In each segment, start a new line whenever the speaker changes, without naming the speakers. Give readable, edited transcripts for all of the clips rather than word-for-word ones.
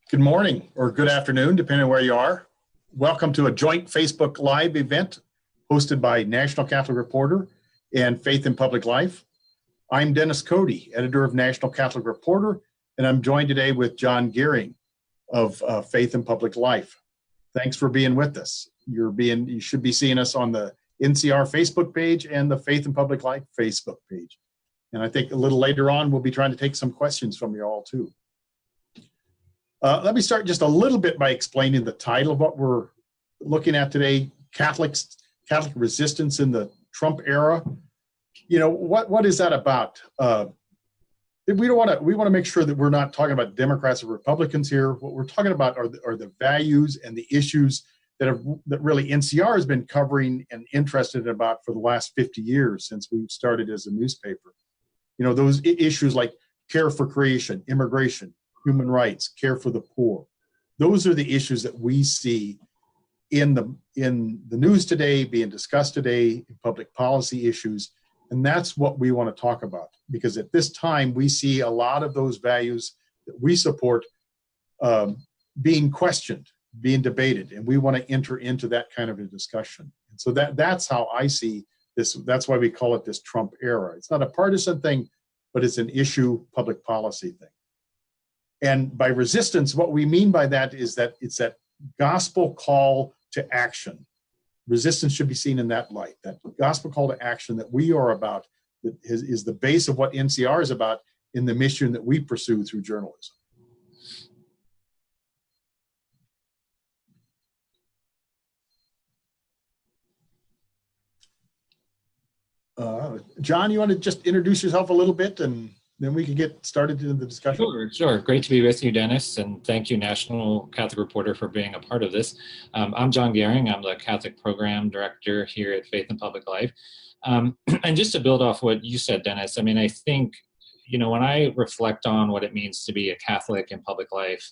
Good morning or good afternoon, depending on where you are. Welcome to a joint Facebook Live event hosted by National Catholic Reporter and Faith in Public Life. I'm Dennis Coday, editor of National Catholic Reporter, and I'm joined today with John Gehring of Faith in Public Life. Thanks for being with us. You should be seeing us on the NCR Facebook page and the Faith in Public Life Facebook page. And I think a little later on, we'll be trying to take some questions from you all too. Let me start just a little bit by explaining the title of what we're looking at today: Catholic resistance in the Trump era. You know, what is that about? We want to make sure that we're not talking about Democrats or Republicans here. What we're talking about are the values and the issues that really NCR has been covering and interested about for the last 50 years since we started as a newspaper. You know, those issues like care for creation, immigration, human rights, care for the poor. Those are the issues that we see in the news today, being discussed today, in public policy issues. And that's what we want to talk about, because at this time we see a lot of those values that we support being questioned, being debated, and we want to enter into that kind of a discussion. And so that's how I see this. That's why we call it this Trump era. It's not a partisan thing, but it's an issue public policy thing. And by resistance, what we mean by that is that it's that gospel call to action. Resistance should be seen in that light, that gospel call to action that we are about, that is the base of what NCR is about in the mission that we pursue through journalism. John, you want to just introduce yourself a little bit, and then we can get started in the discussion.
Sure. Great to be with you, Dennis, and thank you, National Catholic Reporter, for being a part of this. I'm John Gehring. I'm the Catholic Program Director here at Faith in Public Life. And just to build off what you said, Dennis, I mean, I think, you know, when I reflect on what it means to be a Catholic in public life,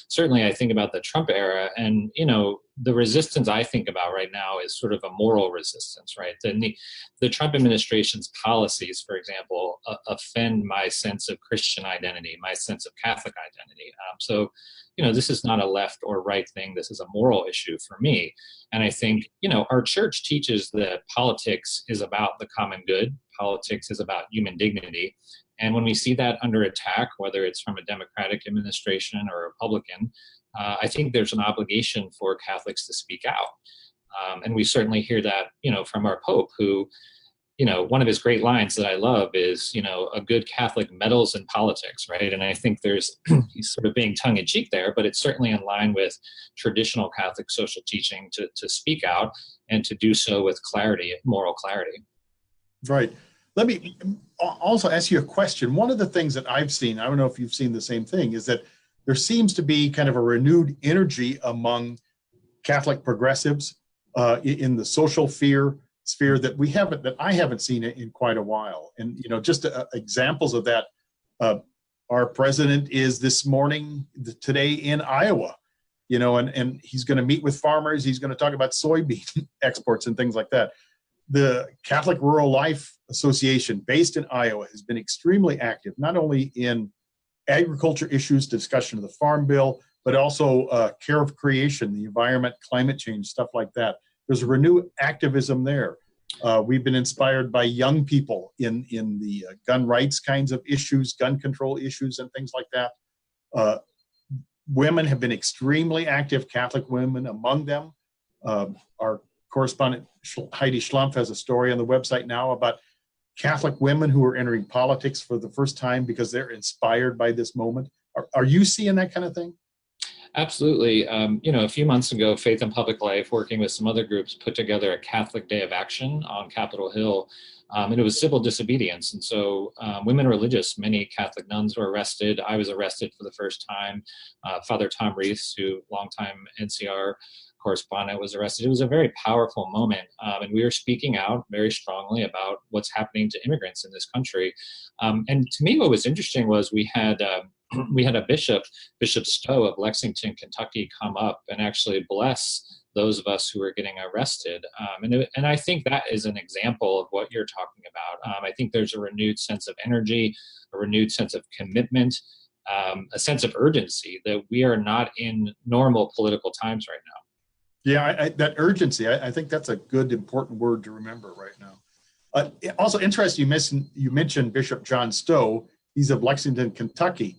certainly I think about the Trump era, and, you know, the resistance I think about right now is sort of a moral resistance, right? The Trump administration's policies, for example, offend my sense of Christian identity, my sense of Catholic identity. So, you know, this is not a left or right thing. This is a moral issue for me. And I think, you know, our church teaches that politics is about the common good. Politics is about human dignity. And when we see that under attack, whether it's from a Democratic administration or a Republican, I think there's an obligation for Catholics to speak out. And we certainly hear that, you know, from our Pope, who, you know, one of his great lines that I love is, you know, a good Catholic meddles in politics, right? And I think there's, he's sort of being tongue in cheek there, but it's certainly in line with traditional Catholic social teaching to speak out and to do so with clarity, moral clarity.
Right. Let me also ask you a question. One of the things that I've seen, I don't know if you've seen the same thing, is that there seems to be kind of a renewed energy among Catholic progressives in the social sphere that I haven't seen it in quite a while. And, you know, just examples of that. Our president is today in Iowa, you know, and he's going to meet with farmers. He's going to talk about soybean exports and things like that. The Catholic Rural Life Association, based in Iowa, has been extremely active, not only in agriculture issues, discussion of the Farm Bill, but also care of creation, the environment, climate change, stuff like that. There's a renewed activism there. We've been inspired by young people in the gun rights kinds of issues, gun control issues, and things like that. Women have been extremely active, Catholic women among them. Our correspondent Heidi Schlumpf has a story on the website now about Catholic women who are entering politics for the first time because they're inspired by this moment. Are you seeing that kind of thing?
Absolutely. You know, a few months ago, Faith in Public Life, working with some other groups, put together a Catholic Day of Action on Capitol Hill. And it was civil disobedience. And so women religious, many Catholic nuns were arrested. I was arrested for the first time. Father Tom Reese, who longtime NCR correspondent, was arrested. It was a very powerful moment. And we were speaking out very strongly about what's happening to immigrants in this country. And to me, what was interesting was we had a Bishop Stowe of Lexington, Kentucky, come up and actually bless those of us who are getting arrested. And I think that is an example of what you're talking about. I think there's a renewed sense of energy, a renewed sense of commitment. a sense of urgency that we are not in normal political times right now.
Yeah, that urgency, I think that's a good, important word to remember right now. Also interesting, you mentioned Bishop John Stowe. He's of Lexington, Kentucky.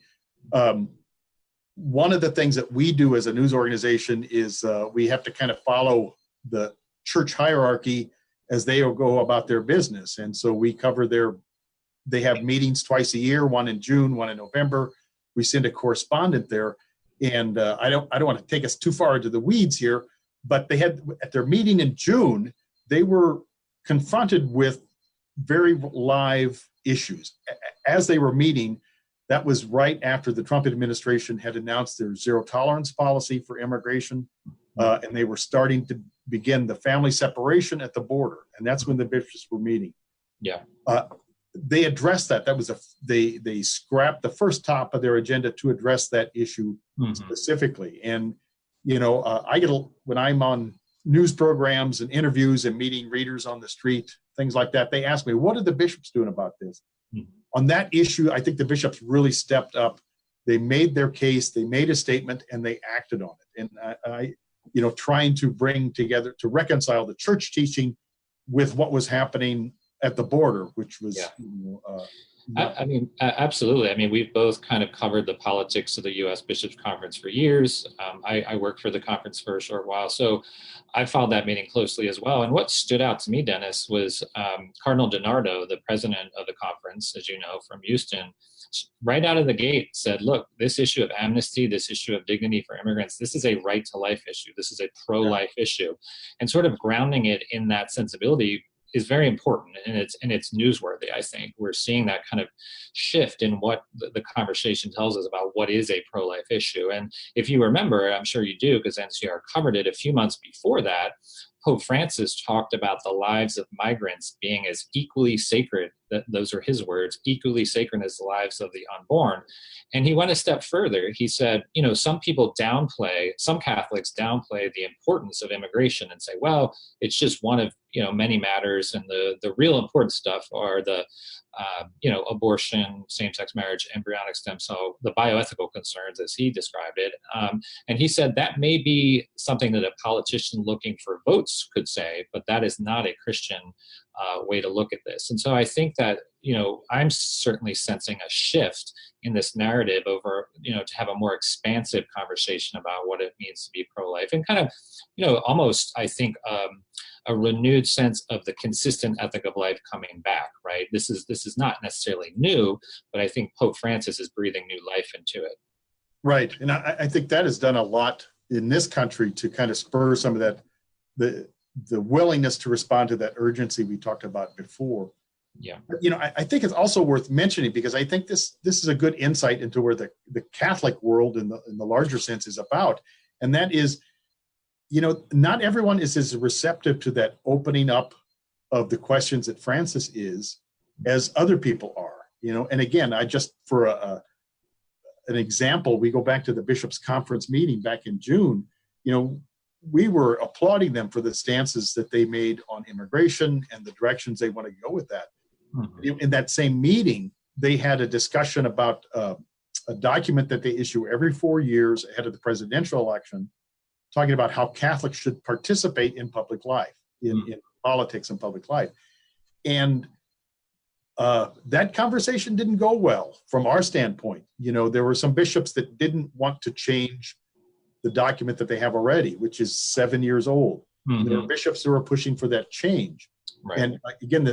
One of the things that we do as a news organization is we have to kind of follow the church hierarchy as they go about their business. And so we cover they have meetings twice a year, one in June, one in November. We send a correspondent there. And I don't want to take us too far into the weeds here, but they had, at their meeting in June, they were confronted with very live issues. As they were meeting, that was right after the Trump administration had announced their zero tolerance policy for immigration, and they were starting to begin the family separation at the border, and that's when the bishops were meeting.
Yeah,
they addressed that. That was they scrapped the first top of their agenda to address that issue specifically. And I get when I'm on news programs and interviews and meeting readers on the street, things like that, they ask me, "What are the bishops doing about this?" On that issue, I think the bishops really stepped up. They made their case, they made a statement, and they acted on it. And I trying to bring together, to reconcile the church teaching with what was happening at the border, which was,
absolutely. I mean, we've both kind of covered the politics of the U.S. Bishops Conference for years. I worked for the conference for a short while, so I followed that meeting closely as well. And what stood out to me, Dennis, was Cardinal DiNardo, the president of the conference, as you know, from Houston, right out of the gate said, look, this issue of amnesty, this issue of dignity for immigrants, this is a right to life issue. This is a pro-life issue. And sort of grounding it in that sensibility is very important, and it's newsworthy. I think we're seeing that kind of shift in what the conversation tells us about what is a pro-life issue. And if you remember, I'm sure you do because NCR covered it, a few months before that, Pope Francis talked about the lives of migrants being as equally sacred, those are his words, equally sacred as the lives of the unborn. And he went a step further. He said, some Catholics downplay the importance of immigration and say, well, it's just one of, many matters. And the real important stuff are the, abortion, same-sex marriage, embryonic stem cell, the bioethical concerns, as he described it. And he said that may be something that a politician looking for votes could say, but that is not a Christian way to look at this. And so I think that, I'm certainly sensing a shift in this narrative over, to have a more expansive conversation about what it means to be pro-life and kind of, almost, I think, a renewed sense of the consistent ethic of life coming back, right? This is not necessarily new, but I think Pope Francis is breathing new life into it.
Right. And I think that has done a lot in this country to kind of spur some of that, the willingness to respond to that urgency we talked about before.
Yeah.
I think it's also worth mentioning because I think this is a good insight into where the Catholic world in the larger sense is about. And that is, not everyone is as receptive to that opening up of the questions that Francis is as other people are, and again, I just, for an example, we go back to the Bishops' Conference meeting back in June, we were applauding them for the stances that they made on immigration and the directions they want to go with that. Mm-hmm. In that same meeting, they had a discussion about a document that they issue every 4 years ahead of the presidential election, talking about how Catholics should participate in public life, in politics and public life. And that conversation didn't go well from our standpoint. There were some bishops that didn't want to change the document that they have already, which is 7 years old. Mm-hmm. There are bishops who are pushing for that change. Right. And again,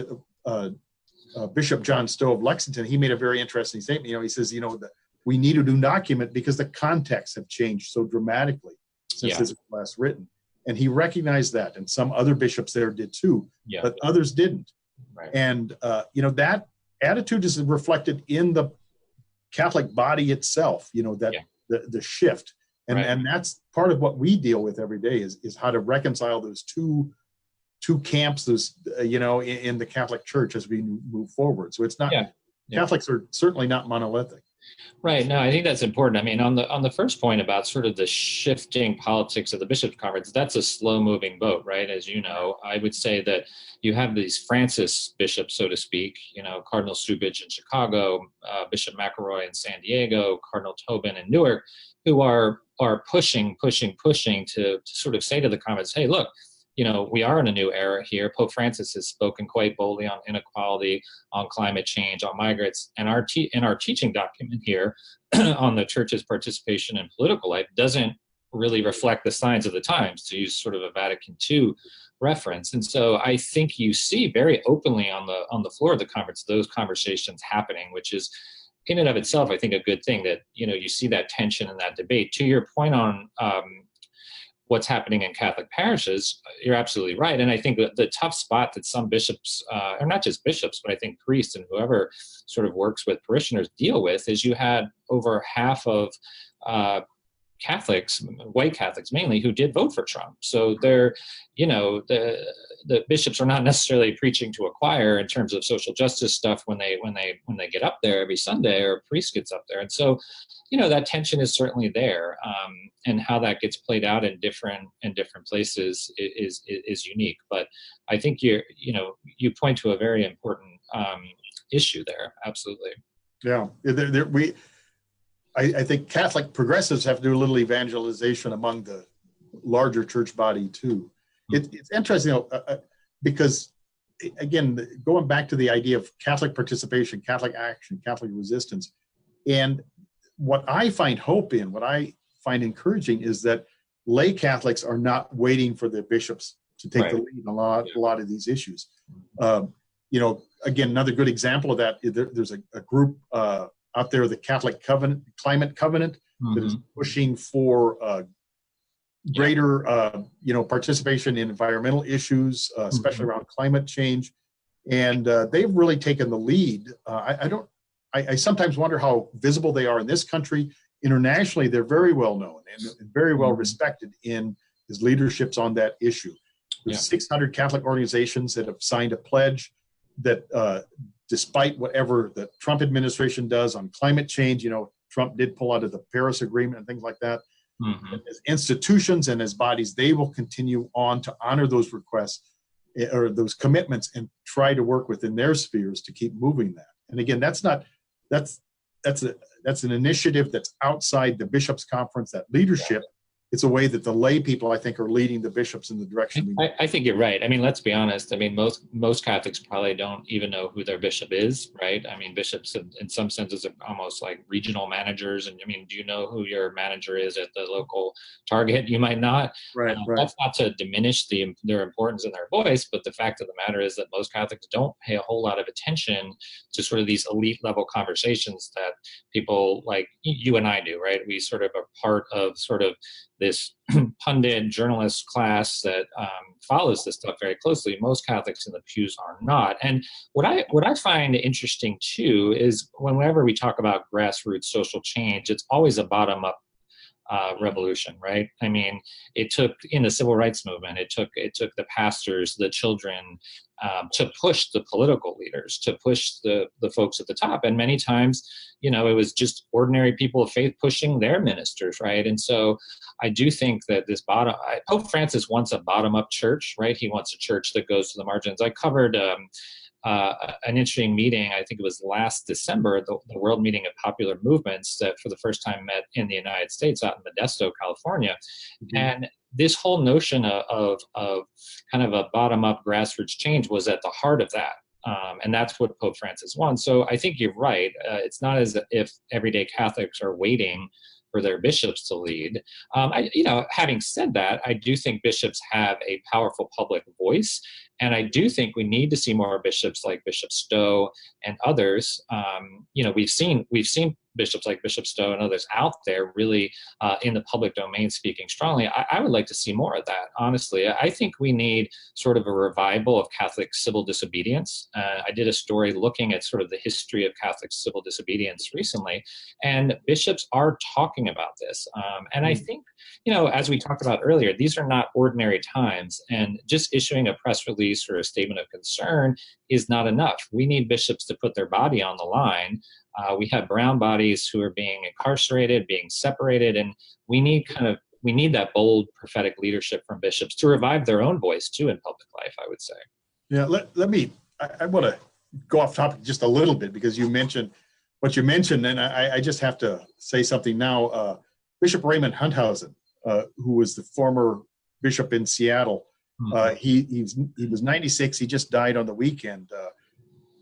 Bishop John Stowe of Lexington, he made a very interesting statement. He says, that we need a new document because the contexts have changed so dramatically since this was last written. And he recognized that, and some other bishops there did too, but others didn't. Right. And, that attitude is reflected in the Catholic body itself, the shift. And that's part of what we deal with every day is how to reconcile those two camps, in the Catholic Church as we move forward. So it's not, Catholics are certainly not monolithic.
Right. No, I think that's important. I mean, on the first point about sort of the shifting politics of the bishops' conference, that's a slow-moving boat, right? As you know, I would say that you have these Francis bishops, so to speak. You know, Cardinal Stubich in Chicago, Bishop McElroy in San Diego, Cardinal Tobin in Newark, who are pushing to sort of say to the conference, "Hey, look, you know, we are in a new era here. Pope Francis has spoken quite boldly on inequality, on climate change, on migrants, and in our teaching document here on the church's participation in political life doesn't really reflect the signs of the times, to use sort of a Vatican II reference. And so I think you see very openly on the floor of the conference those conversations happening, which is in and of itself, I think, a good thing that, you know, you see that tension and that debate. To your point on what's happening in Catholic parishes, you're absolutely right. And I think that the tough spot that some bishops, or not just bishops, but I think priests and whoever sort of works with parishioners deal with, is you had over half of Catholics, white Catholics mainly, who did vote for Trump. So they're, you know, the bishops are not necessarily preaching to a choir in terms of social justice stuff when they get up there every Sunday, or a priest gets up there. And so, you know, that tension is certainly there, and how that gets played out in different places is unique. But I think you point to a very important issue there. Absolutely.
Yeah, I think Catholic progressives have to do a little evangelization among the larger church body too. It's interesting because, again, going back to the idea of Catholic participation, Catholic action, Catholic resistance, and what I find hope in, what I find encouraging, is that lay Catholics are not waiting for the bishops to take the lead in a lot of these issues. You know, again, another good example of that, there's a group out there, the Catholic Climate Covenant, that is pushing for greater, participation in environmental issues, especially around climate change, and they've really taken the lead. I sometimes wonder how visible they are in this country. Internationally, they're very well known and very well respected in his leaderships on that issue. There's 600 Catholic organizations that have signed a pledge that, despite whatever the Trump administration does on climate change, you know, Trump did pull out of the Paris Agreement and things like that. As institutions and as bodies, they will continue on to honor those requests or those commitments and try to work within their spheres to keep moving that. And again, that's an initiative that's outside the bishops' conference, that leadership. It's a way that the lay people, I think, are leading the bishops in the direction.
I think you're right. I mean, let's be honest. I mean, most Catholics probably don't even know who their bishop is, right? I mean, bishops in some senses are almost like regional managers. And I mean, do you know who your manager is at the local Target? You might not.
Right.
That's not to diminish their importance and their voice, but the fact of the matter is that most Catholics don't pay a whole lot of attention to sort of these elite level conversations that people like you and I do, right? We sort of are part of sort of this pundit journalist class that follows this stuff very closely. Most Catholics in the pews are not. And what I find interesting too is whenever we talk about grassroots social change, it's always a bottom up revolution, right? I mean, it took in the civil rights movement, it took the pastors, the children, to push the political leaders, to push the folks at the top. And many times, you know, it was just ordinary people of faith pushing their ministers, right? And so I do think that Pope Francis wants a bottom-up church, right? He wants a church that goes to the margins. I covered an interesting meeting, I think it was last December, the World Meeting of Popular Movements, that for the first time met in the United States out in Modesto, California. And this whole notion of kind of a bottom-up grassroots change was at the heart of that. And that's what Pope Francis wants. So I think you're right. It's not as if everyday Catholics are waiting for their bishops to lead. Having said that, I do think bishops have a powerful public voice. And I do think we need to see more bishops like Bishop Stowe and others. We've seen bishops like Bishop Stowe and others out there really in the public domain speaking strongly. I would like to see more of that, honestly. I think we need sort of a revival of Catholic civil disobedience. I did a story looking at sort of the history of Catholic civil disobedience recently, and bishops are talking about this. And I think, as we talked about earlier, these are not ordinary times, and just issuing a press release or a statement of concern is not enough. We need bishops to put their body on the line We have brown bodies who are being incarcerated, being separated, and we need that bold prophetic leadership from bishops to revive their own voice too in public life, I would say.
Yeah, I want to go off topic just a little bit because you mentioned what you mentioned, and I just have to say something now. Bishop Raymond Hunthausen, who was the former bishop in Seattle, he was 96. He just died on the weekend.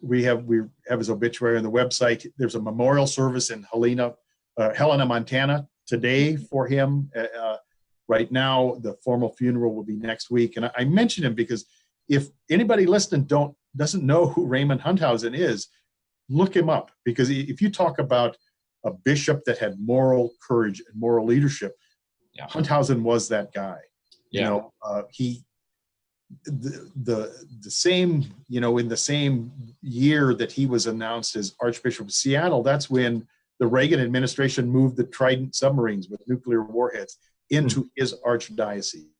We have his obituary on the website. There's a memorial service in Helena, Montana today for him. Right now, the formal funeral will be next week. And I mention him because if anybody listening doesn't know who Raymond Hunthausen is, look him up. Because if you talk about a bishop that had moral courage and moral leadership, Hunthausen was that guy. The same, in the same year that he was announced as Archbishop of Seattle, that's when the Reagan administration moved the Trident submarines with nuclear warheads into his archdiocese.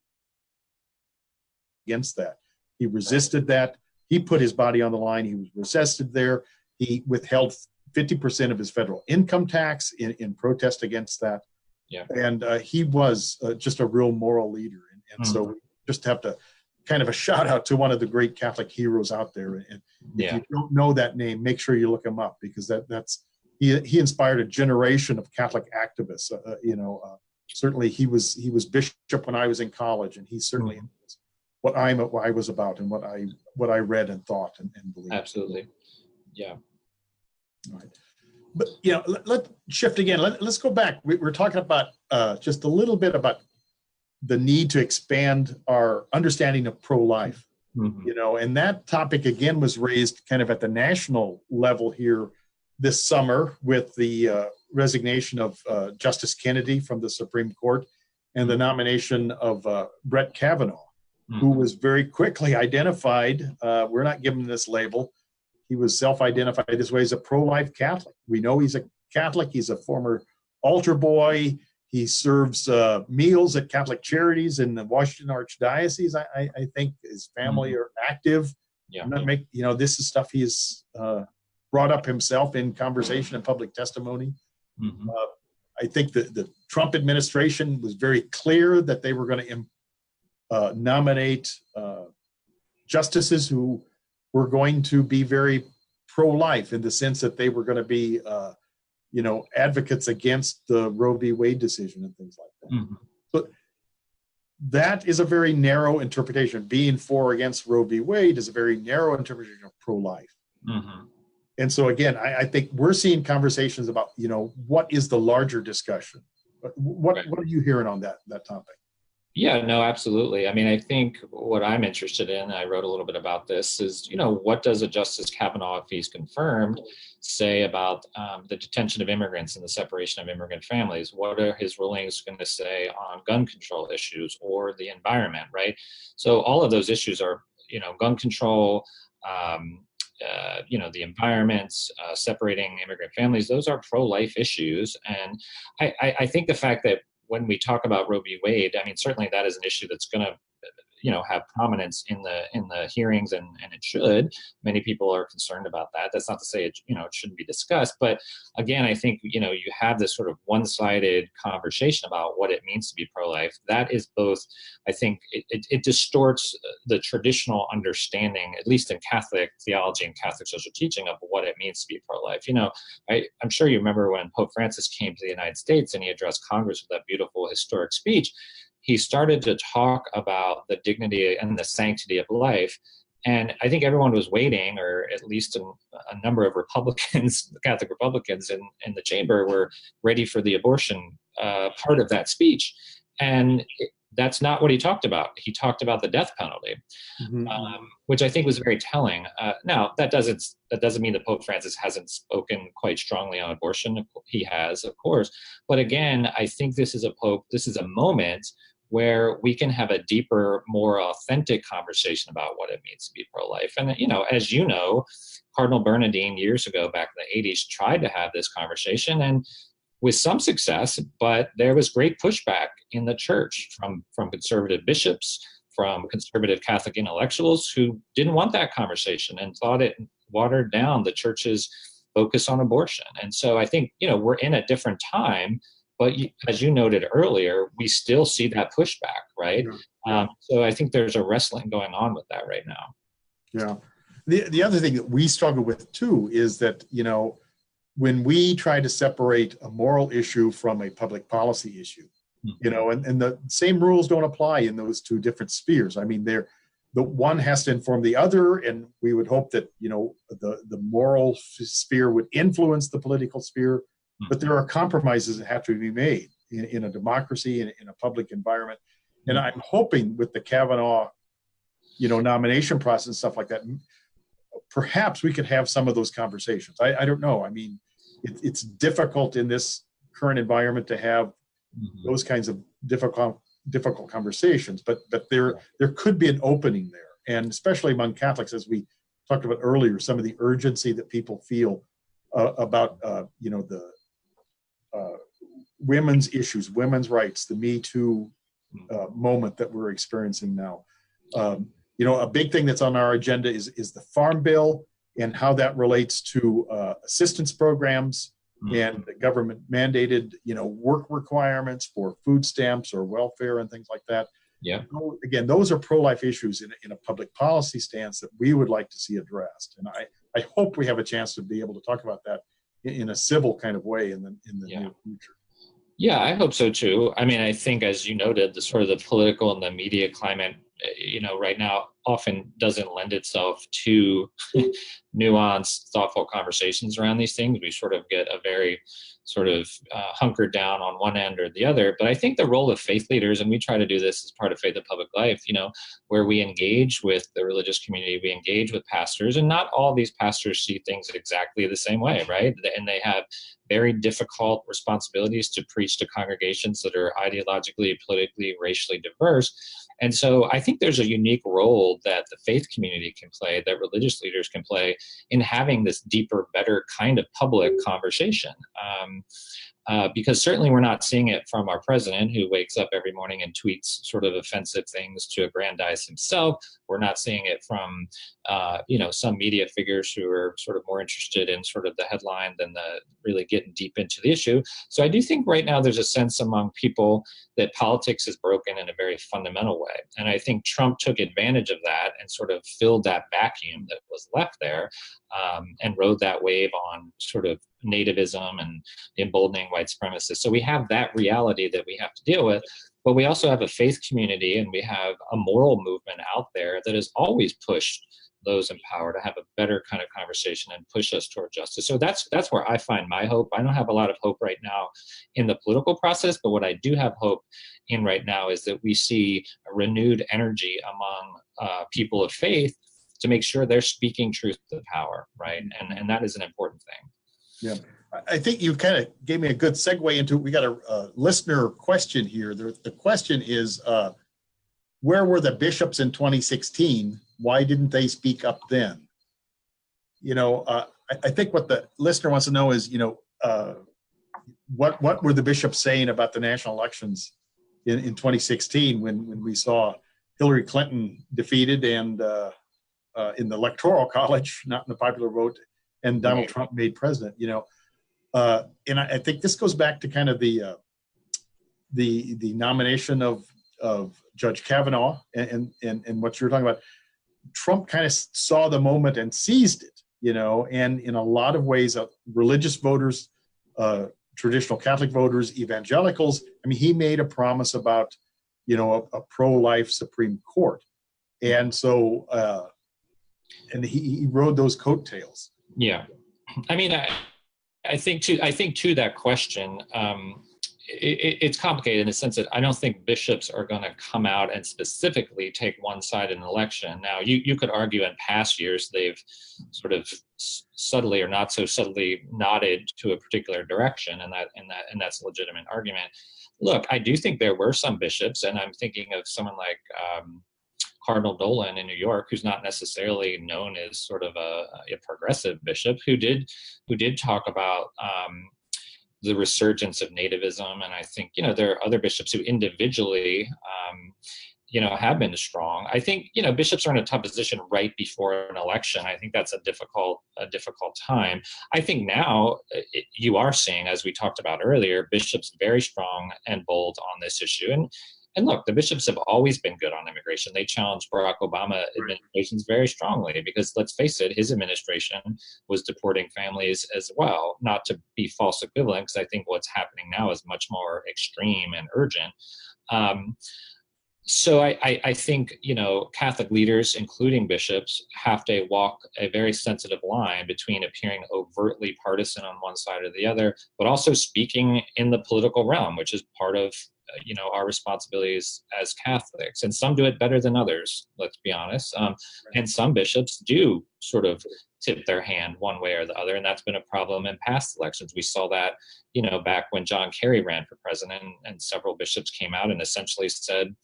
Against that, he resisted that. He put his body on the line. He was resisted there. He withheld 50% of his federal income tax in protest against that. Yeah. And he was just a real moral leader. And so we just have to kind of a shout out to one of the great Catholic heroes out there. And if you don't know that name, make sure you look him up, because he inspired a generation of Catholic activists. Certainly he was bishop when I was in college, and he certainly was what I was about and what I read and thought and believed.
Absolutely. Yeah.
All right. But let's shift again. Let's go back. We're talking about just a little bit about the need to expand our understanding of pro-life. And that topic again was raised kind of at the national level here this summer with the resignation of Justice Kennedy from the Supreme Court and the nomination of Brett Kavanaugh, who was very quickly identified. We're not giving this label. He was self-identified this way as a pro-life Catholic. We know he's a Catholic. He's a former altar boy. He serves meals at Catholic Charities in the Washington Archdiocese. I think his family are active. Yeah. This is stuff he has brought up himself in conversation and public testimony. I think the Trump administration was very clear that they were going to nominate justices who were going to be very pro-life, in the sense that they were going to be advocates against the Roe v. Wade decision and things like that. But that is a very narrow interpretation. Being for or against Roe v. Wade is a very narrow interpretation of pro-life. And so again, I think we're seeing conversations about, what is the larger discussion? What are you hearing on that topic?
Yeah, no, absolutely. I mean, I think what I'm interested in, I wrote a little bit about this, is, what does a Justice Kavanaugh, if he's confirmed, say about the detention of immigrants and the separation of immigrant families? What are his rulings going to say on gun control issues or the environment, right? So all of those issues are, gun control, the environment, separating immigrant families, those are pro-life issues. And I think the fact that when we talk about Roe v. Wade, I mean, certainly that is an issue that's going to, have prominence in the hearings, and it should. Many people are concerned about that. That's not to say it shouldn't be discussed, but again, I think you have this sort of one-sided conversation about what it means to be pro-life. That is both, I think, it distorts the traditional understanding, at least in Catholic theology and Catholic social teaching, of what it means to be pro-life. I'm sure you remember when Pope Francis came to the United States and he addressed Congress with that beautiful historic speech. He started to talk about the dignity and the sanctity of life. And I think everyone was waiting, or at least a number of Republicans, Catholic Republicans in the chamber, were ready for the abortion part of that speech. And that's not what he talked about. He talked about the death penalty, which I think was very telling. Now, that doesn't mean that Pope Francis hasn't spoken quite strongly on abortion. He has, of course. But again, I think this is a moment where we can have a deeper, more authentic conversation about what it means to be pro-life. And, as Cardinal Bernardine years ago, back in the 80s, tried to have this conversation, and with some success, but there was great pushback in the church from conservative bishops, from conservative Catholic intellectuals who didn't want that conversation and thought it watered down the church's focus on abortion. And so I think, we're in a different time, but as you noted earlier, we still see that pushback, right?
Yeah.
So I think there's a wrestling going on with that right now.
Yeah. The other thing that we struggle with too is that, when we try to separate a moral issue from a public policy issue, and the same rules don't apply in those two different spheres. I mean, the one has to inform the other, and we would hope that, the moral sphere would influence the political sphere, but there are compromises that have to be made in a democracy, in a public environment. And I'm hoping with the Kavanaugh, nomination process and stuff like that, perhaps we could have some of those conversations. I don't know. I mean, it's difficult in this current environment to have those kinds of difficult conversations, but there could be an opening there, and especially among Catholics, as we talked about earlier, some of the urgency that people feel about the women's issues, women's rights, the Me Too moment that we're experiencing now. A big thing that's on our agenda is the Farm Bill and how that relates to assistance programs and the government mandated, work requirements for food stamps or welfare and things like that.
Yeah.
Again, those are pro-life issues in a public policy stance that we would like to see addressed. And I hope we have a chance to be able to talk about that in a civil kind of way in the near future.
Yeah, I hope so too. I mean, I think, as you noted, the sort of the political and the media climate, right now often doesn't lend itself to nuanced, thoughtful conversations around these things. We sort of get a very sort of hunkered down on one end or the other. But I think the role of faith leaders, and we try to do this as part of Faith in Public Life, where we engage with the religious community, we engage with pastors, and not all these pastors see things exactly the same way, right? And they have very difficult responsibilities to preach to congregations that are ideologically, politically, racially diverse. And so I think there's a unique role that the faith community can play, that religious leaders can play in having this deeper, better kind of public conversation. Because certainly we're not seeing it from our president, who wakes up every morning and tweets sort of offensive things to aggrandize himself. We're not seeing it from, some media figures who are sort of more interested in sort of the headline than the really getting deep into the issue. So I do think right now there's a sense among people that politics is broken in a very fundamental way. And I think Trump took advantage of that and sort of filled that vacuum that was left there, and rode that wave on sort of nativism and emboldening white supremacists. So we have that reality that we have to deal with, but we also have a faith community, and we have a moral movement out there that has always pushed those in power to have a better kind of conversation and push us toward justice. So that's where I find my hope. I don't have a lot of hope right now in the political process, but what I do have hope in right now is that we see a renewed energy among people of faith to make sure they're speaking truth to power, right? And that is an important thing.
Yeah, I think you kind of gave me a good segue into, we got a listener question here. The question is, where were the bishops in 2016? Why didn't they speak up then? I think what the listener wants to know is, what were the bishops saying about the national elections in 2016 when we saw Hillary Clinton defeated and in the Electoral College, not in the popular vote, and Donald Trump made president? And I think this goes back to kind of the nomination of Judge Kavanaugh and what you're talking about. Trump kind of saw the moment and seized it, and in a lot of ways, religious voters, traditional Catholic voters, evangelicals, I mean, he made a promise about, a pro-life Supreme Court. And so, and he rode those coattails.
Yeah. I mean, I think to that question, it's complicated in the sense that I don't think bishops are going to come out and specifically take one side in an election. Now, you could argue in past years they've sort of subtly or not so subtly nodded to a particular direction, and that's a legitimate argument. Look, I do think there were some bishops, and I'm thinking of someone like Cardinal Dolan in New York, who's not necessarily known as sort of a progressive bishop, who did talk about the resurgence of nativism. And I think, there are other bishops who individually, have been strong. I think, bishops are in a tough position right before an election. I think that's a difficult time. I think now you are seeing, as we talked about earlier, bishops very strong and bold on this issue. And look, the bishops have always been good on immigration. They challenged Barack Obama administrations very strongly because, let's face it, his administration was deporting families as well. Not to be false equivalent, because I think what's happening now is much more extreme and urgent. So I think, Catholic leaders, including bishops, have to walk a very sensitive line between appearing overtly partisan on one side or the other, but also speaking in the political realm, which is part of, our responsibilities as Catholics. And some do it better than others, let's be honest. And some bishops do sort of tip their hand one way or the other. And that's been a problem in past elections. We saw that, back when John Kerry ran for president, and several bishops came out and essentially said,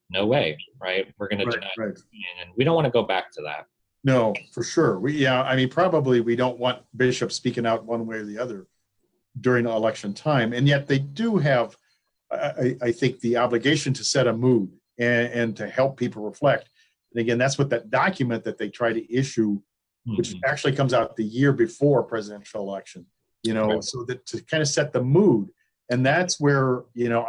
no way, right? We're going to deny it. And we don't want to go back to that.
No, for sure. Probably we don't want bishops speaking out one way or the other during election time. And yet they do have, I think, the obligation to set a mood and to help people reflect. And again, that's what that document that they try to issue, which actually comes out the year before presidential election, so that to kind of set the mood. And that's where,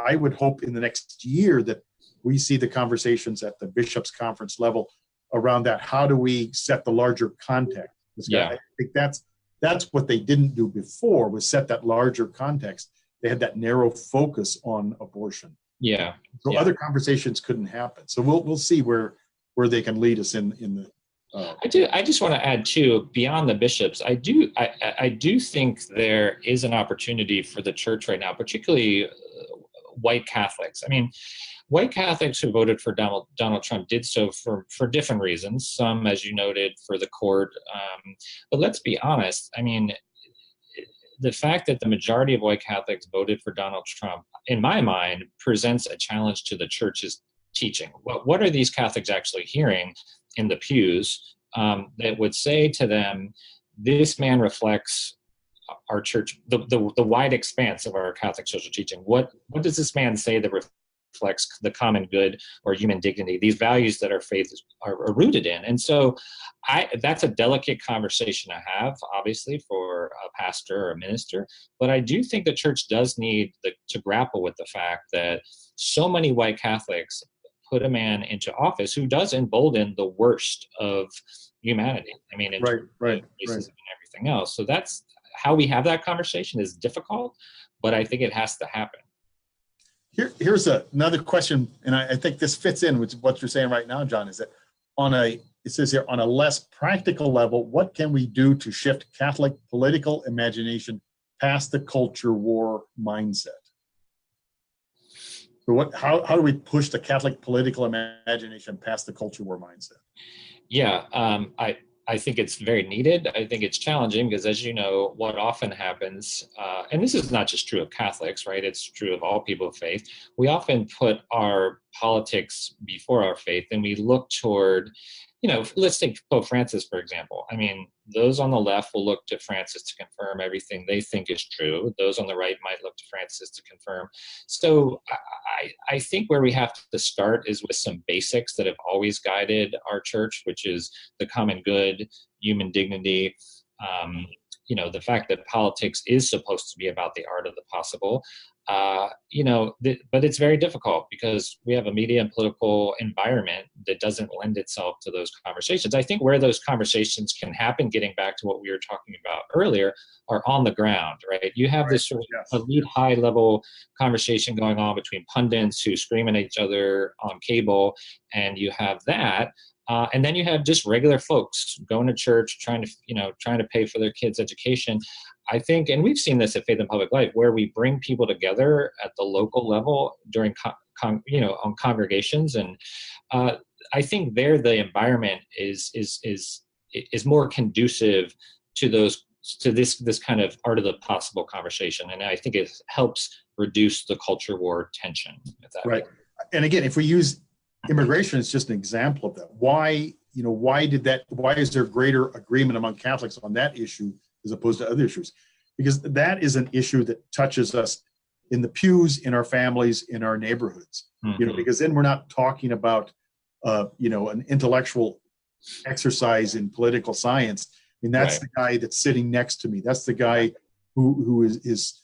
I would hope in the next year that we see the conversations at the bishops' conference level around that. How do we set the larger context? I think that's what they didn't do before, was set that larger context. They had that narrow focus on abortion. So other conversations couldn't happen. So we'll see where they can lead us in the.
I just want to add too, beyond the bishops, I do think there is an opportunity for the church right now, particularly white Catholics. I mean, white Catholics who voted for Donald Trump did so for different reasons. Some, as you noted, for the court. But let's be honest. I mean, the fact that the majority of white Catholics voted for Donald Trump, in my mind, presents a challenge to the church's teaching. What are these Catholics actually hearing in the pews that would say to them, this man reflects our church, the wide expanse of our Catholic social teaching? What does this man say that reflects the common good or human dignity, these values that our faith are rooted in? And so that's a delicate conversation to have, obviously, for a pastor or a minister. But I do think the church does need to grapple with the fact that so many white Catholics put a man into office who does embolden the worst of humanity. I mean, in terms of racism and everything else. So that's how we have that conversation is difficult, but I think it has to happen.
Here's another question, and I think this fits in with what you're saying right now, John, is that it says here, on a less practical level, what can we do to shift Catholic political imagination past the culture war mindset? So how do we push the Catholic political imagination past the culture war mindset?
Yeah, I think it's very needed. I think it's challenging because, as you know, what often happens, and this is not just true of Catholics, right? It's true of all people of faith. We often put our politics before our faith, and we look toward, let's take Pope Francis, for example. I mean, those on the left will look to Francis to confirm everything they think is true. Those on the right might look to Francis to confirm. So I think where we have to start is with some basics that have always guided our church, which is the common good, human dignity, the fact that politics is supposed to be about the art of the possible. But it's very difficult because we have a media and political environment that doesn't lend itself to those conversations. I think where those conversations can happen, getting back to what we were talking about earlier, are on the ground, right? You have this sort of elite high level conversation going on between pundits who scream at each other on cable, and you have that. And then you have just regular folks going to church, trying to pay for their kids' education. I think, and we've seen this at Faith and Public Life, where we bring people together at the local level during, on congregations, and I think there the environment is more conducive to this kind of art of the possible conversation, and I think it helps reduce the culture war tension.
Right, and again, if we use immigration is just an example of that. Why is there greater agreement among Catholics on that issue as opposed to other issues? Because that is an issue that touches us in the pews, in our families, in our neighborhoods. Because then we're not talking about an intellectual exercise in political science. I mean, that's the guy that's sitting next to me. That's the guy who is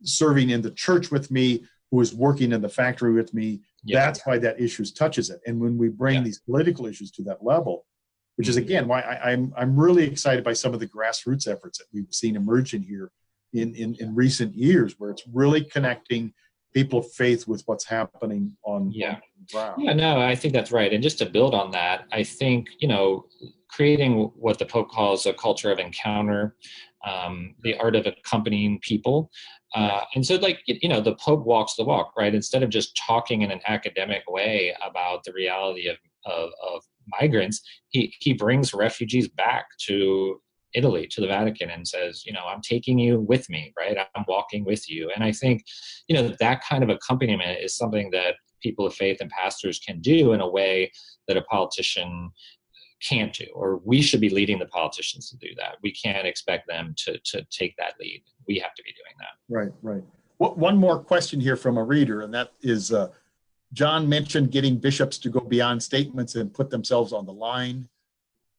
serving in the church with me, who is working in the factory with me. That's why that issue touches it. And when we bring these political issues to that level, which is again why I'm really excited by some of the grassroots efforts that we've seen emerging here in recent years, where it's really connecting people of faith with what's happening on the ground.
Yeah, no, I think that's right. And just to build on that, I think, creating what the Pope calls a culture of encounter, the art of accompanying people. And so the Pope walks the walk, right? Instead of just talking in an academic way about the reality of migrants, he brings refugees back to Italy, to the Vatican, and says, I'm taking you with me, right? I'm walking with you. And I think, that kind of accompaniment is something that people of faith and pastors can do in a way that a politician can't do, or we should be leading the politicians to do that. We can't expect them to take that lead. We have to be doing that.
Right. One more question here from a reader, and that is, John mentioned getting bishops to go beyond statements and put themselves on the line.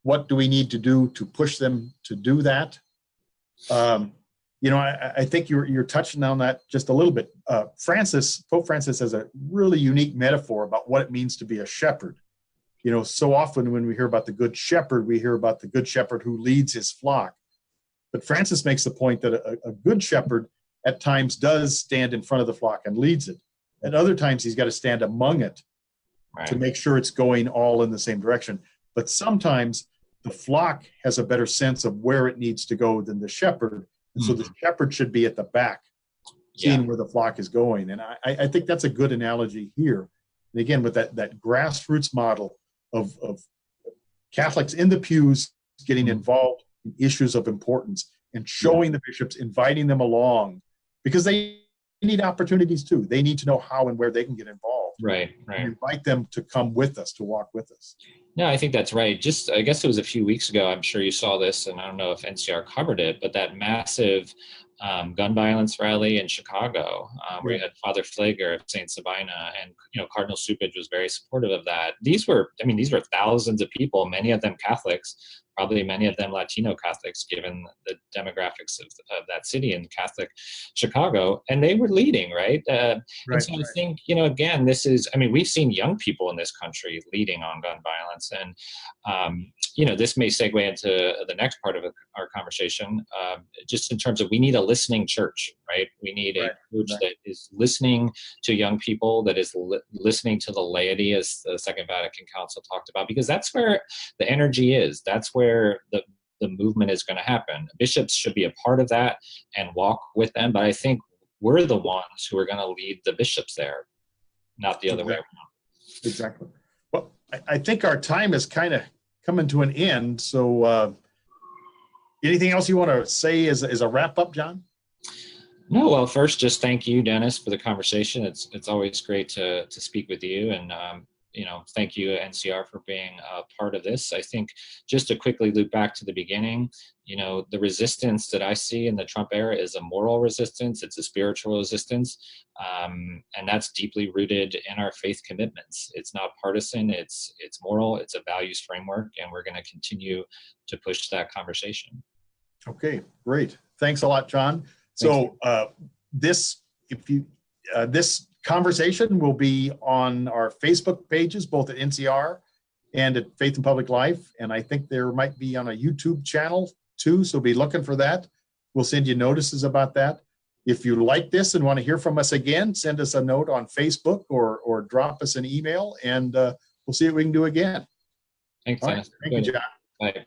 What do we need to do to push them to do that? I think you're touching on that just a little bit. Pope Francis has a really unique metaphor about what it means to be a shepherd. So often when we hear about the good shepherd, we hear about the good shepherd who leads his flock. But Francis makes the point that a good shepherd at times does stand in front of the flock and leads it. At other times, he's got to stand among it to make sure it's going all in the same direction. But sometimes the flock has a better sense of where it needs to go than the shepherd. And so the shepherd should be at the back, seeing where the flock is going. And I think that's a good analogy here. And again, with that grassroots model of Catholics in the pews getting involved in issues of importance and showing the bishops, inviting them along, because they need opportunities too. They need to know how and where they can get involved.
Right.
And invite them to come with us, to walk with us.
No, I think that's right. I guess it was a few weeks ago, I'm sure you saw this, and I don't know if NCR covered it, but that massive gun violence rally in Chicago, where you had Father Pfleger of St. Sabina, and Cardinal Supage was very supportive of that. These were thousands of people, many of them Catholics, probably many of them Latino Catholics, given the demographics of that city in Catholic Chicago, and they were leading, right? And so I think, again, we've seen young people in this country leading on gun violence, and this may segue into the next part of our conversation, just in terms of we need a listening church, right? We need a church that is listening to young people, that is listening to the laity, as the Second Vatican Council talked about, because that's where the energy is. That's where the movement is going to happen. Bishops should be a part of that and walk with them, but I think we're the ones who are going to lead the bishops there, not the other way around.
Exactly. Well, I think our time is kind of coming to an end. So anything else you want to say as a wrap up, John?
No, well, first, just thank you, Dennis, for the conversation. It's always great to speak with you, and thank you, NCR, for being a part of this. I think just to quickly loop back to the beginning, the resistance that I see in the Trump era is a moral resistance. It's a spiritual resistance. And that's deeply rooted in our faith commitments. It's not partisan, it's moral, it's a values framework, and we're going to continue to push that conversation.
Okay, great. Thanks a lot, John. So this conversation will be on our Facebook pages, both at NCR and at Faith and Public Life. And I think there might be on a YouTube channel too, so be looking for that. We'll send you notices about that. If you like this and want to hear from us again, send us a note on Facebook or drop us an email, and we'll see what we can do again.
Thanks,
Dennis. Thank you, John.
Bye.